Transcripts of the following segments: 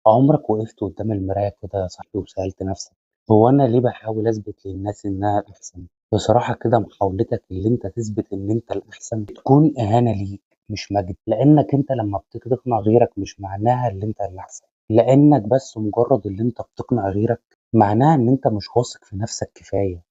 عمرك وقفت قدام المراية كده يا صاحبي وسألت نفسك هو أنا ليه بحاول أثبت للناس إنها الأحسن؟ بصراحة كده محاولتك اللي أنت تثبت إن أنت الأحسن بتكون إهانة ليك مش مجد، لأنك أنت لما بتيجي تقنع غيرك مش معناها إن أنت الأحسن، لأنك بس مجرد اللي أنت بتقنع غيرك معناها إن أنت مش واثق في نفسك كفاية.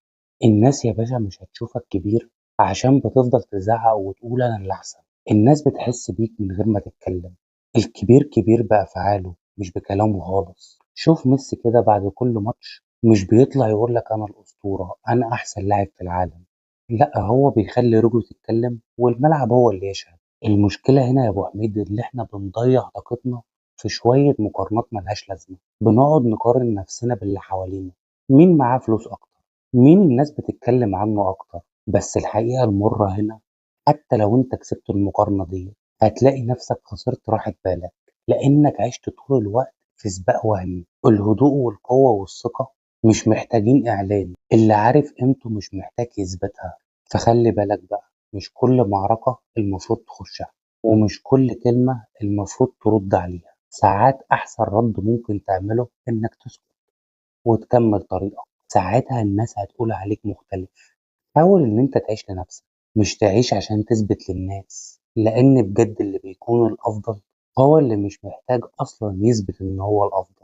الناس يا باشا مش هتشوفك كبير عشان بتفضل تزعق وتقول أنا الأحسن. الناس بتحس بيك من غير ما تتكلم. الكبير كبير بأفعاله مش بكلامه خالص. شوف ميسي كده بعد كل ماتش مش بيطلع يقول لك أنا الأسطورة أنا أحسن لاعب في العالم، لأ هو بيخلي رجله تتكلم والملعب هو اللي يشهد. المشكلة هنا يا أبو حميد اللي إحنا بنضيع طاقتنا في شوية مقارنات ملهاش لازمة. بنقعد نقارن نفسنا باللي حوالينا، مين معاه فلوس أكتر، مين الناس بتتكلم عنه أكتر. بس الحقيقة المرة هنا حتى لو أنت كسبت المقارنة دي هتلاقي نفسك خسرت راحة بالك، لأنك عشت طول الوقت في سباق وهمي. الهدوء والقوة والثقة مش محتاجين إعلان، اللي عارف قيمته مش محتاج يثبتها. فخلي بالك بقى، مش كل معركة المفروض تخشها، ومش كل كلمة المفروض ترد عليها. ساعات أحسن رد ممكن تعمله إنك تسكت وتكمل طريقك. ساعتها الناس هتقول عليك مختلف. حاول إن أنت تعيش لنفسك، مش تعيش عشان تثبت للناس، لأن بجد اللي بيكون الأفضل هو اللي مش محتاج أصلا يثبت إن هو الأفضل.